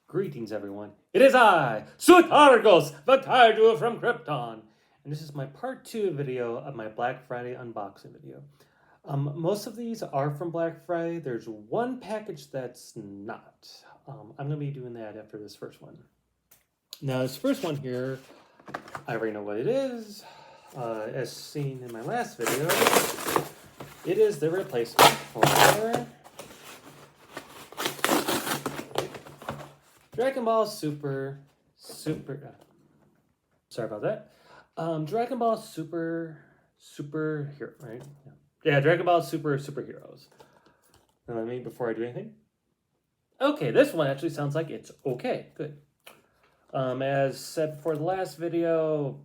Greetings, everyone. It is I, Sutargos, the Kaiju from Krypton, and this is my part 2 video of my Black Friday unboxing video. Most of these are from Black Friday. There's one package that's not. I'm going to be doing that after this first one. Now, this first one here, I already know what it is. As seen in my last video, it is the replacement for Dragon Ball Super, sorry about that. Dragon Ball Superhero, right? Yeah, Dragon Ball Superheroes. Now let me, before I do anything. Okay, this one actually sounds like it's okay, good. As said before the last video,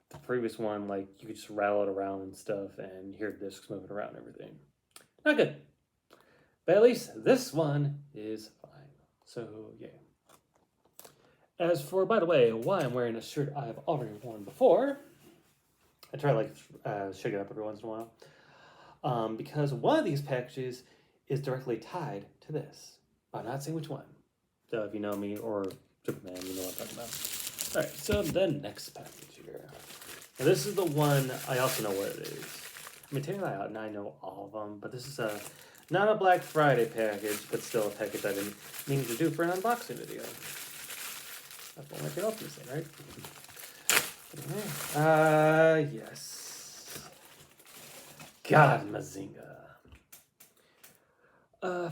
the previous one, like, you could just rattle it around and stuff and hear discs moving around and everything. Not good. But at least this one is fine. So, yeah. As for, by the way, why I'm wearing a shirt I've already worn before, I try to shake it up every once in a while, because one of these packages is directly tied to this. I'm not saying which one. So if you know me or Superman, you know what I'm talking about. All right, so the next package here. Now this is the one I also know what it is. I mean, technically I know all of them, but this is not a Black Friday package, but still a package I've been meaning to do for an unboxing video. That's one I can open this thing, right? Yes. God Mazinga.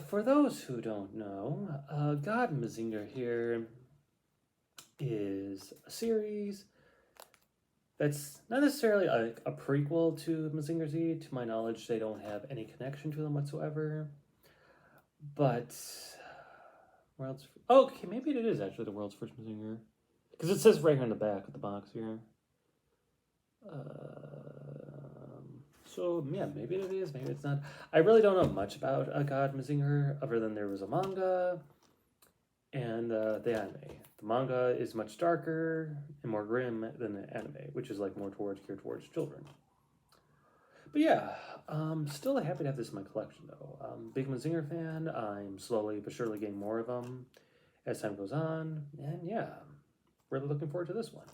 For those who don't know, God Mazinga here is a series that's not necessarily a prequel to Mazinger Z. To my knowledge, they don't have any connection to them whatsoever. But okay, maybe it is actually the world's first Mazinger. Because it says right here in the back of the box here. So, yeah, maybe it is, maybe it's not. I really don't know much about God Mazinger, other than there was a manga and the anime. The manga is much darker and more grim than the anime, which is like more geared towards children. But yeah, still happy to have this in my collection, though. Big Mazinger fan. I'm slowly but surely getting more of them as time goes on. And yeah, really looking forward to this one.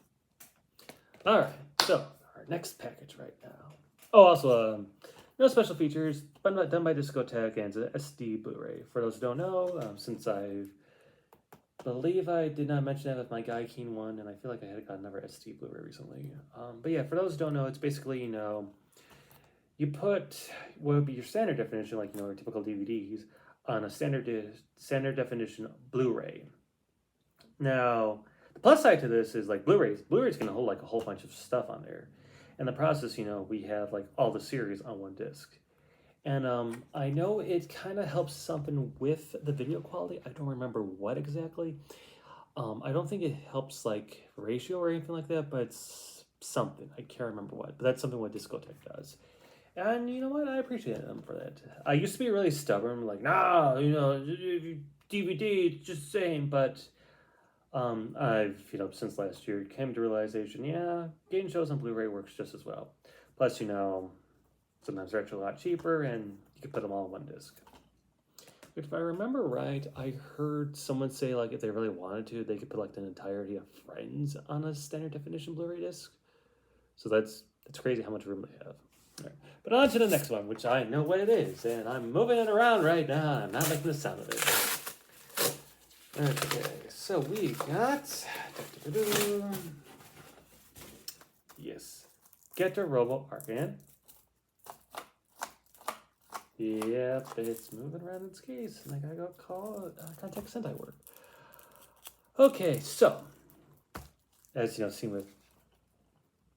All right, so our next package right now. Oh, also, no special features, done by Discotech, and it's an SD Blu-ray. For those who don't know, since I believe I did not mention that with my Gaikin one, and I feel like I had got another SD Blu-ray recently. But yeah, for those who don't know, it's basically, you put what would be your standard definition, like, your typical DVDs, on a standard definition Blu-ray. Now, the plus side to this is, like, Blu-rays can hold, like, a whole bunch of stuff on there. In the process, we have, like, all the series on one disc. And I know it kind of helps something with the video quality. I don't remember what exactly. I don't think it helps, like, ratio or anything like that, but it's something. I can't remember what. But that's something what Discotech does. And you know what? I appreciate them for that. I used to be really stubborn, like, nah, DVD, it's just the same. But I've, since last year, came to realization, yeah, getting shows on Blu-ray works just as well. Plus, sometimes they're actually a lot cheaper, and you can put them all on one disc. If I remember right, I heard someone say, like, if they really wanted to, they could put, like, the entirety of Friends on a standard definition Blu-ray disc. So that's crazy how much room they have. All right. But on to the next one, which I know what it is, and I'm moving it around right now. I'm not making the sound of it. Okay, so we got... Yes. Giant Robo Arcan. Yep, it's moving around its case, and I gotta go call contact Sentai work. Okay, so, as seen with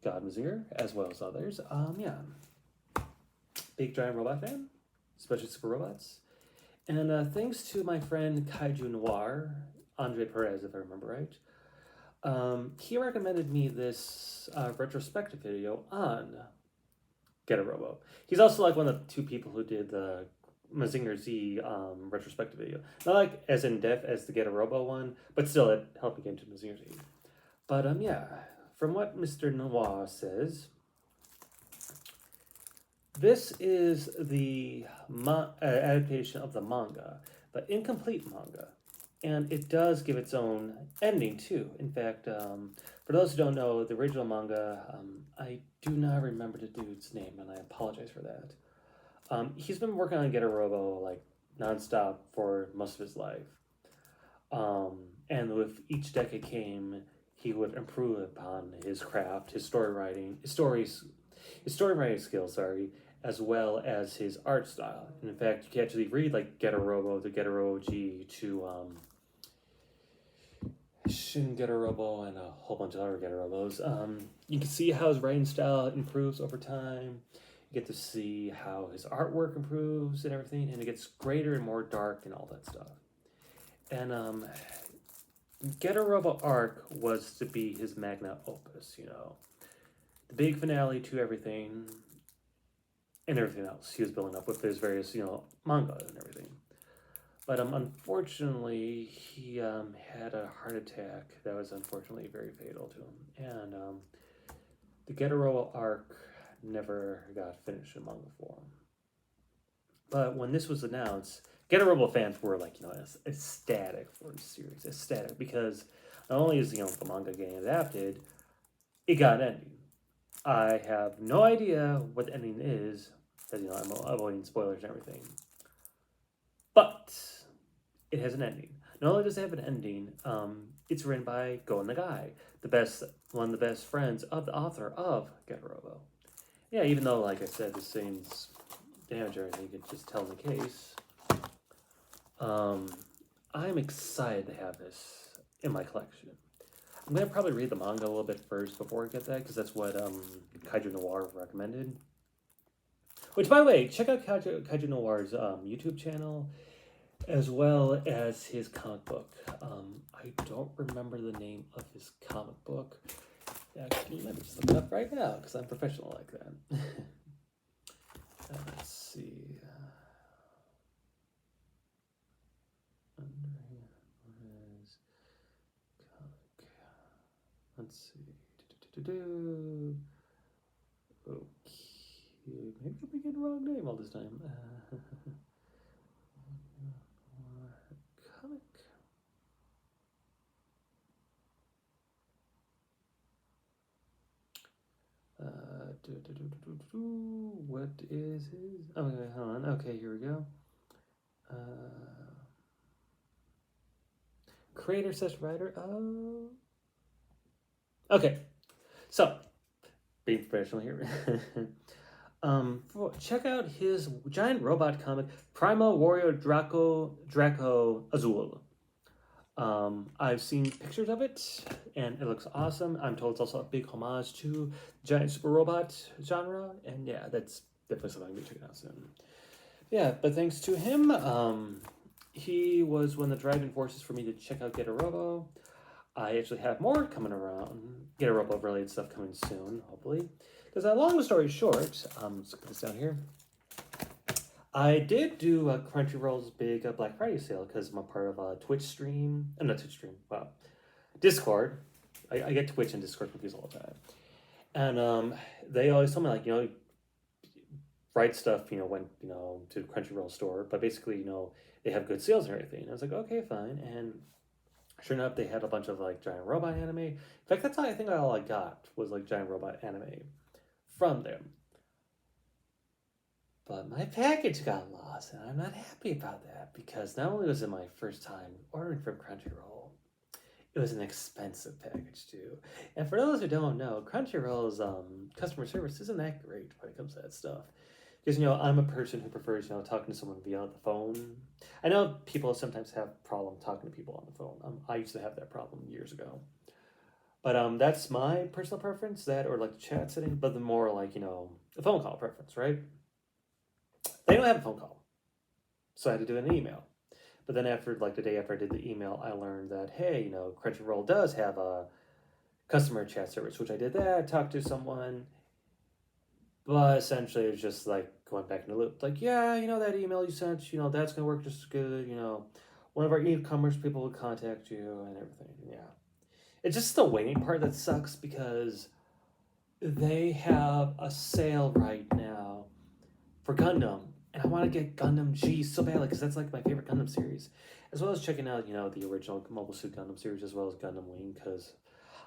God Mazinger, as well as others, yeah. Big Giant Robot fan, especially Super Robots. And thanks to my friend Kaiju Noir, Andre Perez, if I remember right, he recommended me this retrospective video on Giant Robo. He's also like one of the two people who did the Mazinger Z retrospective video. Not like as in depth as the Giant Robo one, but still it helped me get into Mazinger Z. But yeah, from what Mr. Noir says, this is the adaptation of the manga, the incomplete manga. And it does give its own ending too. In fact, for those who don't know the original manga, I do not remember the dude's name, and I apologize for that. He's been working on Get a Robo like nonstop for most of his life. And with each decade came, he would improve upon his craft, his story writing, his story writing skills, sorry, as well as his art style. And in fact, you can actually read like Get a Robo to Get a Robo G to Shin Get a Robo and a whole bunch of other Get a Robos. You can see how his writing style improves over time. You get to see how his artwork improves and everything, and it gets greater and more dark and all that stuff. And Get a Robo arc was to be his magnum opus, you know, the big finale to everything and everything else he was building up with his various, you know, manga and everything. But unfortunately, he had a heart attack that was unfortunately very fatal to him, and the Get a Robo arc never got finished in manga form. But when this was announced, Get a Robo fans were like, you know, ecstatic for the series, ecstatic, because not only is, you know, the manga getting adapted, it got an ending. I have no idea what the ending is, because, you know, I'm avoiding spoilers and everything. But it has an ending. Not only does it have an ending, it's written by Go Nagai, one of the best friends of the author of Get a Robo. Yeah, even though, like I said, this thing's damage or anything, you could just tell in the case. I'm excited to have this in my collection. I'm going to probably read the manga a little bit first before I get that, because that's what Kaiju Noir recommended. Which, by the way, check out Kaiju Noir's YouTube channel, as well as his comic book. I don't remember the name of his comic book. Actually, let me just look it up right now, because I'm professional like that. Let's see. Let's see. Okay. Maybe I'm getting the wrong name all this time. Comic. What is his? Oh, okay, hold on. Okay, here we go. Creator / writer. Oh. Okay, so being professional here. Check out his giant robot comic, Primal Warrior Draco Azul. I've seen pictures of it, and it looks awesome. I'm told it's also a big homage to giant super robot genre, and yeah, that's definitely something I'm going to check out soon. Yeah, but thanks to him, he was one of the driving forces for me to check out Get a Robo. I actually have more coming around, Get a Robo related stuff coming soon, hopefully. Because long story short, let's put this down here. I did do Crunchyroll's big Black Friday sale because I'm a part of a Twitch stream. I'm not Twitch stream, wow. Discord. I get Twitch and Discord confused all the time. And they always tell me, like, you know, write stuff, you know, when, you know, to Crunchyroll store. But basically, you know, they have good sales and everything. And I was like, okay, fine. And sure enough, they had a bunch of, like, giant robot anime. In fact, that's all I got was, like, giant robot anime from them. But my package got lost, and I'm not happy about that, because not only was it my first time ordering from Crunchyroll, it was an expensive package too. And for those who don't know, Crunchyroll's customer service isn't that great when it comes to that stuff. Because, you know, I'm a person who prefers, you know, talking to someone via the phone. I know people sometimes have problem talking to people on the phone. I used to have that problem years ago. But that's my personal preference, that or like the chat setting, but the more like, you know, the phone call preference, right? They don't have a phone call, so I had to do an email. But then after, like the day after I did the email, I learned that, hey, you know, Crunchyroll does have a customer chat service, which I did that, talked to someone, but essentially it was just like going back in the loop. Like, yeah, you know, that email you sent, you know, that's going to work just as good, you know, one of our e-commerce people will contact you and everything, yeah. It's just the waiting part that sucks, because they have a sale right now for Gundam. And I want to get Gundam G so badly, because that's like my favorite Gundam series. as well as checking out, the original Mobile Suit Gundam series, as well as Gundam Wing, because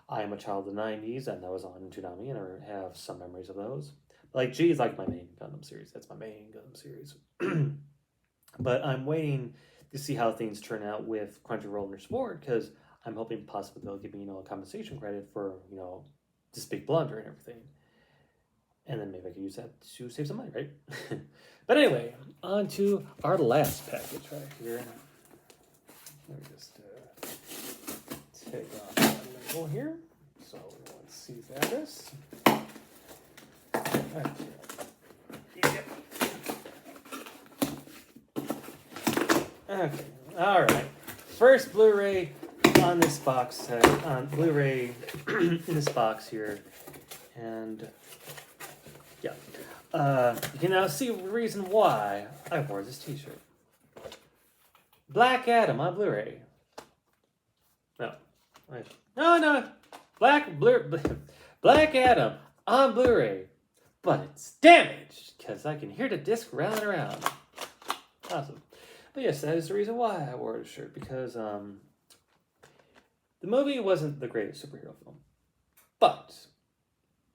I am a child of the 90s, and that was on Toonami, and I have some memories of those. Like, G is like my main Gundam series. That's my main Gundam series. But I'm waiting to see how things turn out with Crunchyroll and their sport, because I'm hoping possibly they'll give me, a compensation credit for, this big blunder and everything. And then maybe I could use that to save some money, right? But anyway, on to our last package right here. Let me just take off that label here, so everyone sees that is. Okay. Yep. Okay. All right. First Blu-ray on this box set, on Blu-ray in this box here, and yeah, you can now see the reason why I wore this T-shirt. Black Adam on Blu-ray. No. Black Adam on Blu-ray, but it's damaged because I can hear the disc rattling around. Awesome. But yes, that is the reason why I wore this shirt, because the movie wasn't the greatest superhero film, but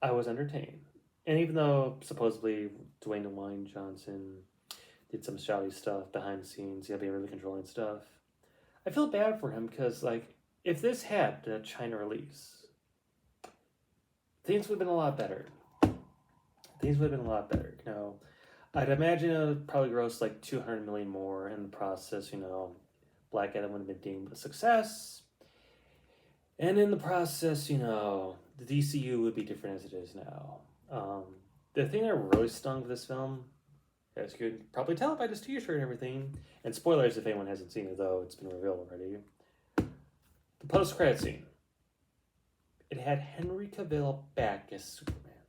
I was entertained. And even though supposedly Dwayne the Wine Johnson did some shouty stuff behind the scenes, being really controlling stuff, I feel bad for him, because, if this had the China release, things would have been a lot better. I'd imagine it would probably gross like 200 million more in the process. Black Adam would have been deemed a success, and in the process, the DCU would be different as it is now. The thing that really stung with this film, as you could probably tell by this T-shirt and everything, and spoilers if anyone hasn't seen it, though it's been revealed already. The post-credit scene. It had Henry Cavill back as Superman,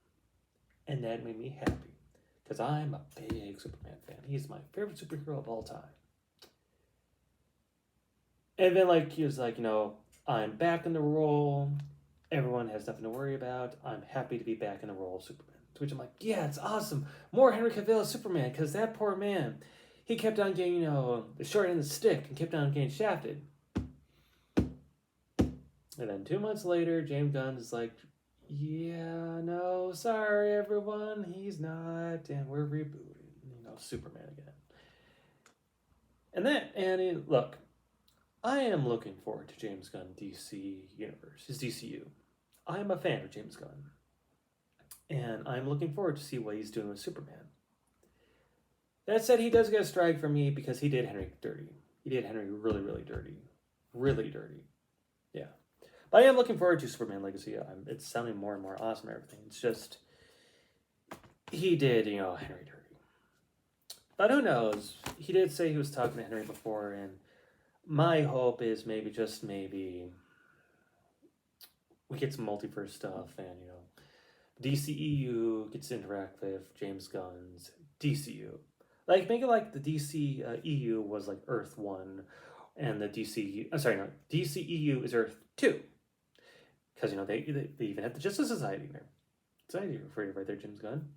and that made me happy, because I'm a big Superman fan. He's my favorite superhero of all time. And then, he was like, I'm back in the role. Everyone has nothing to worry about. I'm happy to be back in the role of Superman. To which I'm like, yeah, it's awesome. More Henry Cavill as Superman, because that poor man, he kept on getting, the short end of the stick and kept on getting shafted. And then 2 months later, James Gunn is like, yeah, no, sorry, everyone, he's not, and we're rebooting, Superman again. Look, I am looking forward to James Gunn DC Universe, his DCU. I am a fan of James Gunn, and I'm looking forward to see what he's doing with Superman. That said, he does get a strike from me because he did Henry dirty. He did Henry really, really dirty. Really dirty. Yeah. But I am looking forward to Superman Legacy. It's sounding more and more awesome and everything. It's just, he did, Henry dirty. But who knows? He did say he was talking to Henry before, and my hope is maybe we get some multiverse stuff, and, DCEU gets to interact with James Gunn's DCU. Make it like the DCEU was like Earth 1, and the DCEU is Earth 2. Because, they even have the Justice Society in there. So you're afraid of right there, James Gunn.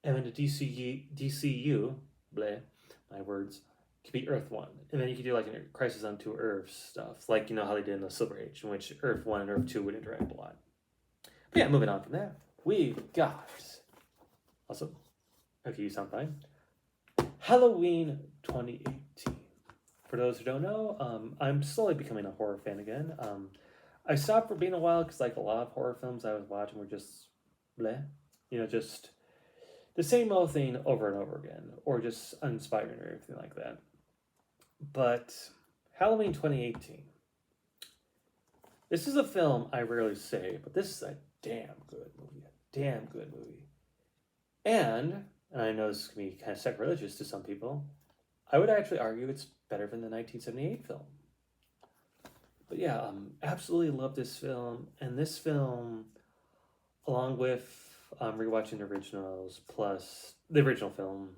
And then the DCU, bleh, my words, could be Earth 1. And then you could do a Crisis on Two Earths stuff. How they did in the Silver Age, in which Earth 1 and Earth 2 would interact a lot. But yeah, moving on from that, we've got, also, okay, you sound fine, Halloween 2018. For those who don't know, I'm slowly becoming a horror fan again. I stopped for being a while because, a lot of horror films I was watching were just bleh. Just the same old thing over and over again, or just uninspiring or anything like that. But Halloween 2018. This is a film I rarely say, but this is a damn good movie. And I know this can be kind of sacrilegious to some people, I would actually argue it's better than the 1978 film. But yeah, absolutely love this film. And this film, along with rewatching the originals, plus the original film,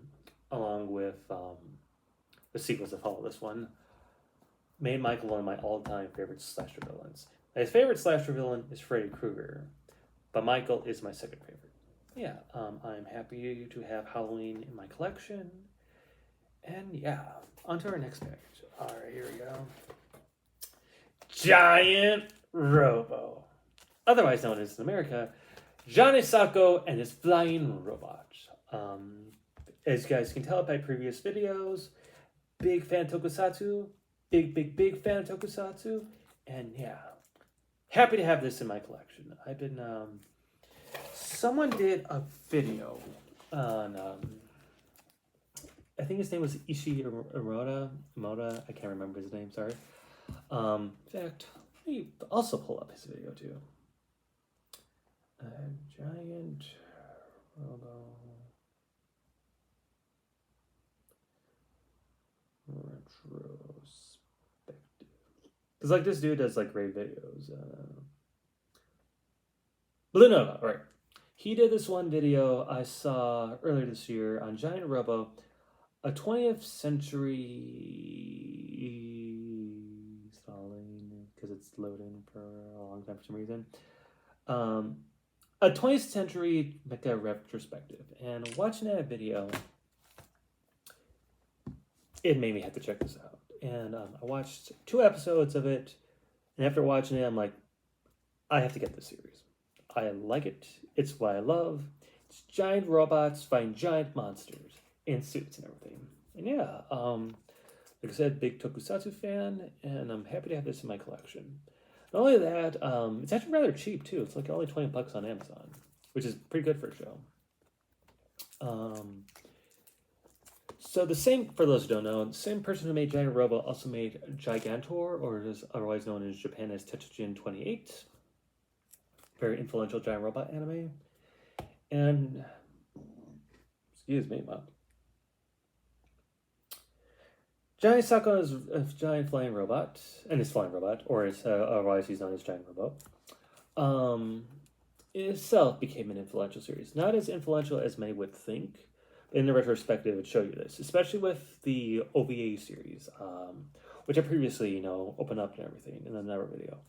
along with the sequels that follow this one, made Michael one of my all-time favorite slasher villains. My favorite slasher villain is Freddy Krueger, but Michael is my second favorite. Yeah, I'm happy to have Halloween in my collection. And yeah, on to our next package. Alright, here we go. Giant Robo. Otherwise known as in America, Johnny Sacco and his flying robot. As you guys can tell by previous videos, big fan of Tokusatsu. Big fan of Tokusatsu. And yeah, happy to have this in my collection. I've been, someone did a video on, I think his name was Ishii Imoda. I can't remember his name, sorry. In fact, let me also pull up his video too. Giant Robo Retrospective. Because like this dude does like great videos. BluNova, right. He did this one video I saw earlier this year on Giant Robo, a 20th century stalling because it's loading for a long time for some reason. A 20th century mecha retrospective, and watching that video, it made me have to check this out. And I watched 2 episodes of it, and after watching it, I'm like, I have to get this series. I like it. It's what I love. It's giant robots fighting giant monsters in suits and everything. And yeah, like I said, big Tokusatsu fan, and I'm happy to have this in my collection. Not only that, it's actually rather cheap too. It's like only $20 on Amazon, which is pretty good for a show. So the same, for those who don't know, the same person who made Giant Robo also made Gigantor, or is otherwise known in Japan as Tetsujin 28. Very influential giant robot anime. And, excuse me, Mom. Giant Sacco is a giant flying robot, and his flying robot, or as otherwise he's known as Giant Robo, in itself became an influential series. Not as influential as many would think. In the retrospective, it would show you this, especially with the OVA series, which I previously, opened up and everything in another video.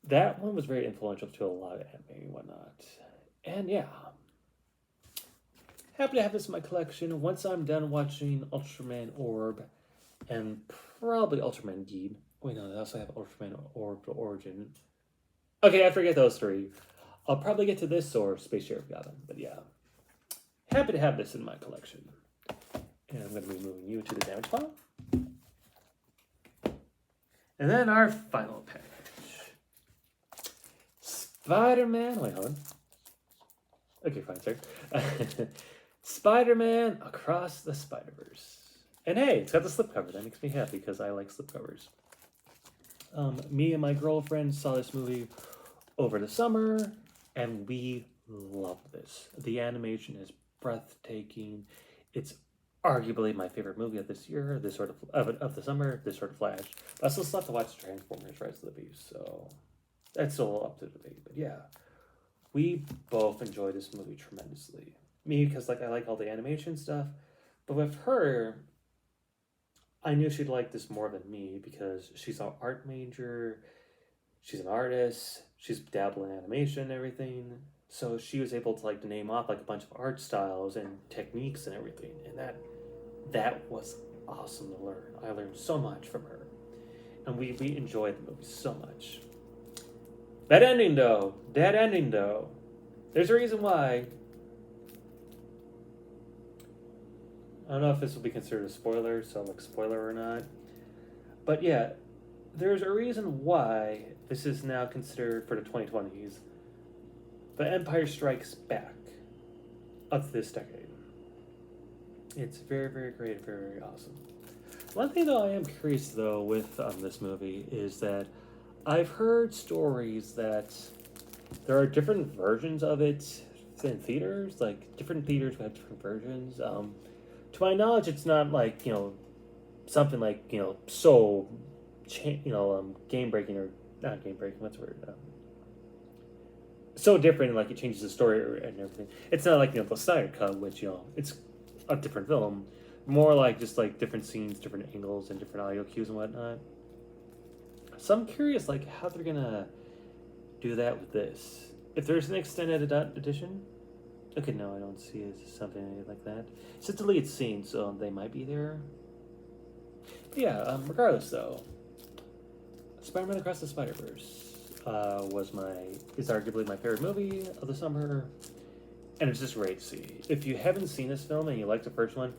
That one was very influential to a lot of anime and whatnot. And yeah, happy to have this in my collection. Once I'm done watching Ultraman Orb and probably Ultraman Geed. Wait, no, they also have Ultraman Orb Origin. Okay, I forget those 3. I'll probably get to this or Space Sheriff Gotham, but yeah. Happy to have this in my collection. And I'm going to be moving you to the damage pile. And then our final package. Spider-Man, wait, hold on. Okay, fine, sir. Spider-Man Across the Spider-Verse. And hey, it's got the slipcover. That makes me happy because I like slipcovers. Me and my girlfriend saw this movie over the summer, and we loved this. The animation is breathtaking. It's arguably my favorite movie of this year, this sort of the summer, this sort of Flash. But I still have to watch Transformers Rise of the Beast, so that's still up to debate. But yeah, we both enjoyed this movie tremendously. Me, because I like all the animation stuff, but with her, I knew she'd like this more than me because she's an art major, she's an artist, she's dabbling in animation and everything. So she was able to name off a bunch of art styles and techniques and everything, and that was awesome to learn. I learned so much from her, and we enjoyed the movie so much. That ending though, there's a reason why. I don't know if this will be considered a spoiler, so spoiler or not. But yeah, there's a reason why this is now considered, for the 2020s, the Empire Strikes Back of this decade. It's very, very great, very, very awesome. One thing though I am curious though with this movie is that I've heard stories that there are different versions of it in theaters, different theaters have different versions. To my knowledge, it's not something so game breaking, or not game breaking. What's the word? So different, it changes the story and everything. It's not the Snyder Cut, which it's a different film. More just different scenes, different angles, and different audio cues and whatnot. So I'm curious how they're gonna do that with this. If there's an extended edition. Okay, no, I don't see it as something like that. It's a deleted scene, so they might be there. Yeah, regardless though, Spider-Man Across the Spider-Verse is arguably my favorite movie of the summer, and it's just great to see. If you haven't seen this film and you like the first one,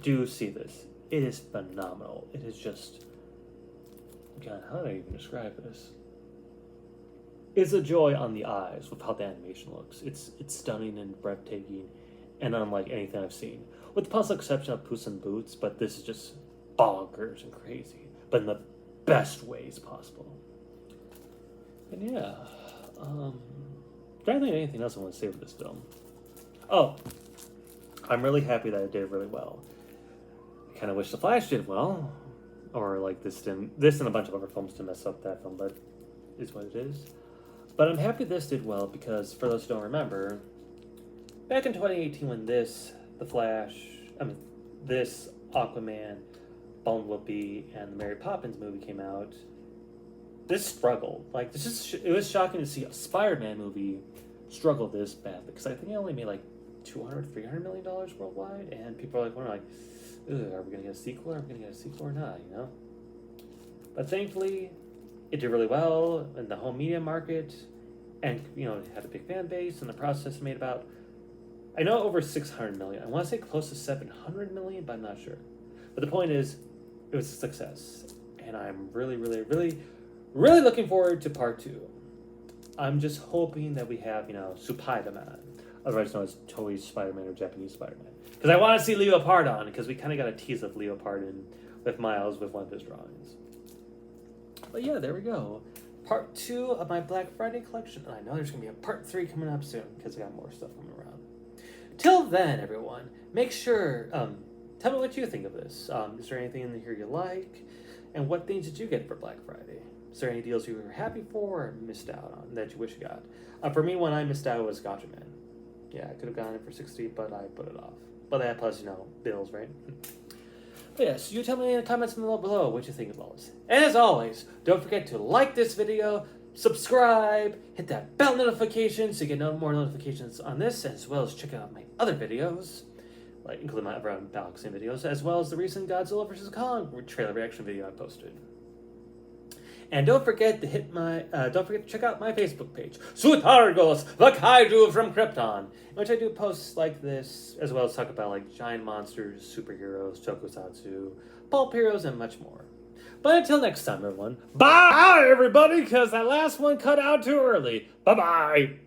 do see this. It is phenomenal. It is just, God, how do I even describe this? It's a joy on the eyes with how the animation looks. It's stunning and breathtaking, and unlike anything I've seen, with the possible exception of Puss in Boots. But this is just bonkers and crazy, but in the best ways possible. And yeah, trying to think of anything else I want to say with this film. Oh, I'm really happy that it did really well. I kind of wish The Flash did well, or like this and a bunch of other films to mess up that film, but it's what it is. But I'm happy this did well because, for those who don't remember, back in 2018 when this Aquaman, Bumblebee, and the Mary Poppins movie came out, this struggled. Like, it was shocking to see a Spider-Man movie struggle this bad, because I think it only made like $200-300 million worldwide, and people are like, wondering, like, are we gonna get a sequel? Are we gonna get a sequel or not? You know. But thankfully, it did really well in the home media market, and it had a big fan base. And the process made about, I know, over 600 million. I want to say close to 700 million, but I'm not sure. But the point is, it was a success, and I'm really, really, really, really looking forward to part 2. I'm just hoping that we have, Spider-Man, otherwise known as Toei Spider-Man or Japanese Spider-Man. Because I want to see Leopard on, because we kind of got a tease of Leopard with Miles with one of his drawings. But yeah, there we go. Part 2 of my Black Friday collection. And I know there's going to be a part 3 coming up soon, because I got more stuff coming around. Till then, everyone, make sure, tell me what you think of this. Is there anything in here you like? And what things did you get for Black Friday? Is there any deals you were happy for or missed out on that you wish you got? For me, one I missed out was Gotcha Man. Yeah, I could have gotten it for $60, but I put it off. But that plus, bills, right? But yes, you tell me in the comments below what you think of all this. And as always, don't forget to like this video, subscribe, hit that bell notification so you get more notifications on this, as well as check out my other videos, like including my other unboxing videos, as well as the recent Godzilla vs. Kong trailer reaction video I posted. And don't forget to check out my Facebook page, Sutargos, the Kaiju from Krypton, in which I do posts like this, as well as talk about like giant monsters, superheroes, tokusatsu, pulp heroes, and much more. But until next time, everyone, bye everybody, because that last one cut out too early. Bye-bye.